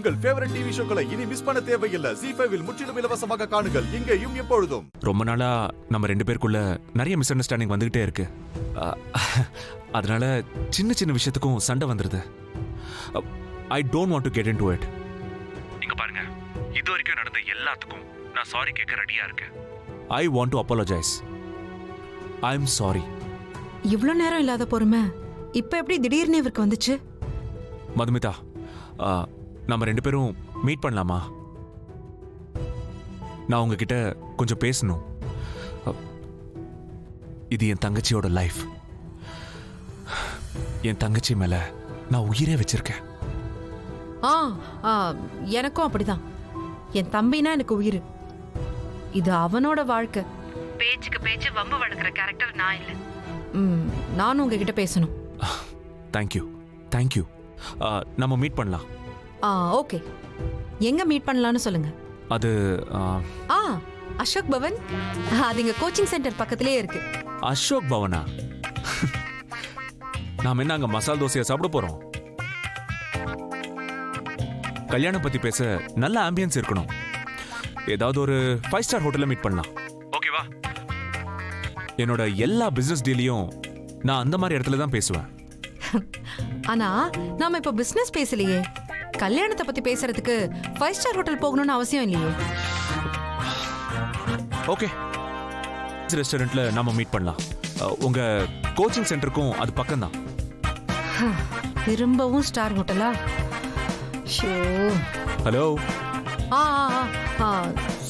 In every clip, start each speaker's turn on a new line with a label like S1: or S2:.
S1: உங்கள் favourite TV ஷோக்களை இனி miss பண்ண தேவையில்லை. ZEE5 இல் முற்றிலும் இலவசமாக காணுங்கள், இங்கேயும் எப்பொழுதும்.
S2: ரொம்ப நாளா நம்ம 2 பேருக்குள்ள நிறைய மிஸ் அண்டர்ஸ்டாண்டிங் வந்துகிட்டே இருக்கு. அதனால சின்ன சின்ன விஷயத்துக்கும் சண்டை வந்துருது. I don't want to get into it. இங்க பாருங்க, இது வரைக்கும் நடந்த எல்லாத்துக்கும் நான் சாரி கேட்க ரெடியா இருக்கேன். I want to apologise. I am sorry.
S3: இவ்ளோ நேரம் இல்லாத பொறுமை இப்ப எப்படி திடீர்னு இவருக்கு வந்துச்சு?
S2: மதுமிதா, நம்ம 2 பேரும் மீட் பண்ணலாமா? நான் உங்ககிட்ட கொஞ்சம் பேசணும். இது என் தங்கச்சியோட லைஃப். என் தங்கச்சி மேல நான் உயிரே வச்சிருக்கேன்.
S3: எனக்கும் அப்படிதான். என் தம்பினா எனக்கு உயிர். இது அவனோட வாழ்க்கை. பேச்சுக்கு பேச்சு வம்பு வளர்க்குற கேரக்டர் நான் இல்லை. நானும் உங்ககிட்ட பேசணும்.
S2: Thank you thank you. நம்ம மீட் பண்ணலாம்.
S3: ஓகே. எங்க மீட் பண்ணலாம்னு சொல்லுங்க.
S2: அது
S3: அசோக் பவன். அது எங்க கோச்சிங் சென்டர் பக்கத்திலே இருக்கு.
S2: அசோக் பவனா? நாம என்ன அங்க மசால் தோசையா சாப்பிட போறோம்? கல்யாணம் பத்தி பேச நல்ல ஆம்பியன்ஸ் இருக்கணும். ஏதாவது ஒரு 5 ஸ்டார் ஹோட்டல்ல மீட் பண்ணலாம். ஓகேவா? என்னோட எல்லா பிசினஸ் டீலையும் நான் அந்த மாதிரி இடத்துல தான் பேசுவேன்.
S3: ஆனா நாம இப்ப பிசினஸ் பேசலையே. கல்யாணத்தை பத்தி பேசுறதுக்கு 5 ஸ்டார் ஹோட்டல் போகணும்னு அவசியம் இல்லையே.
S2: ஓகே, ரெஸ்டாரண்ட்ல நாம மீட் பண்ணலாம். உங்க கோச்சிங் சென்டருக்கும் அது பக்கம் தான்.
S3: திரும்பவும் ஸ்டார் ஹோட்டலா?
S2: ஹலோ.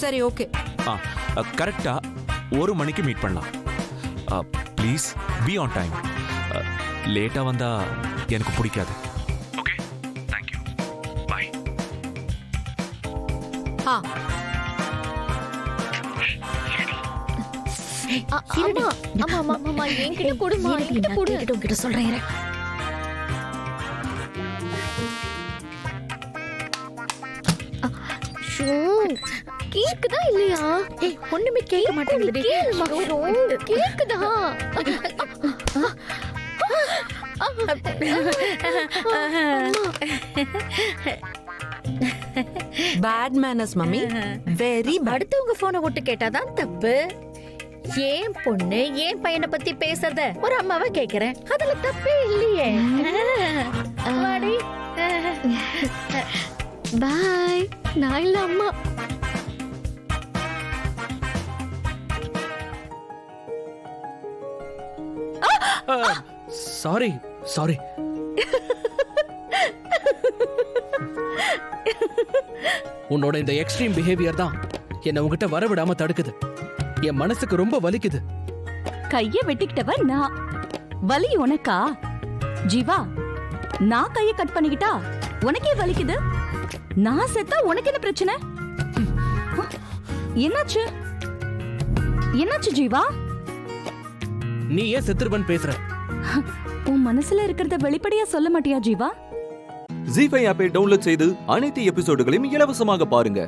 S3: சரி, ஓகே.
S2: கரெக்டா 1 மணிக்கு மீட் பண்ணலாம். Please be on time. லேட்டா வந்தா எனக்கு பிடிக்காது. Okay, thank you, bye.
S4: என்கிட்ட கொடுமா, என்கிட்ட கொடு. உன்கிட்ட சொல்றேன். கேக்குதா இல்லையா? ஒண்ணுமே கேட்க மாட்டேங்குது. கேக்குதா?
S3: Bad manners mummy, very bad.
S4: அடுத்தவங்க போனை விட்டு கேட்டாதான் தப்பு. ஏன் பொண்ணு ஏன் பையனை பத்தி பேசுறத ஒரு அம்மாவை கேக்குறேன். அதுல தப்பே இல்லையே. பாய். நான் இல்ல அம்மா.
S5: Sorry sorry. உன்னோட இந்த எக்ஸ்ட்ரீம் பிஹேவியர் தான் என்ன உங்ககிட்ட வரவிடாம தடுக்குது. என் மனசுக்கு ரொம்ப வலிக்குது.
S6: கைய வெட்டிக்கிட்டவ நான். வலி உனக்கா? ஜீவா, நான் கைய கட் பண்ணிக்கிட்டா உனக்கே வலிக்குது. நான் செத்தா உனக்கு என்ன பிரச்சனை? என்னாச்சு? என்னாச்சு ஜீவா?
S5: நீ ஏன் செத்துருவன் பேசுற?
S6: உன் மனசுல இருக்கிறத வெளிப்படையா சொல்ல மாட்டியா ஜீவா?
S7: ZEE5 ஆப்பை டவுன்லோட் செய்து அனைத்து எபிசோடுகளையும் இலவசமாக பாருங்க.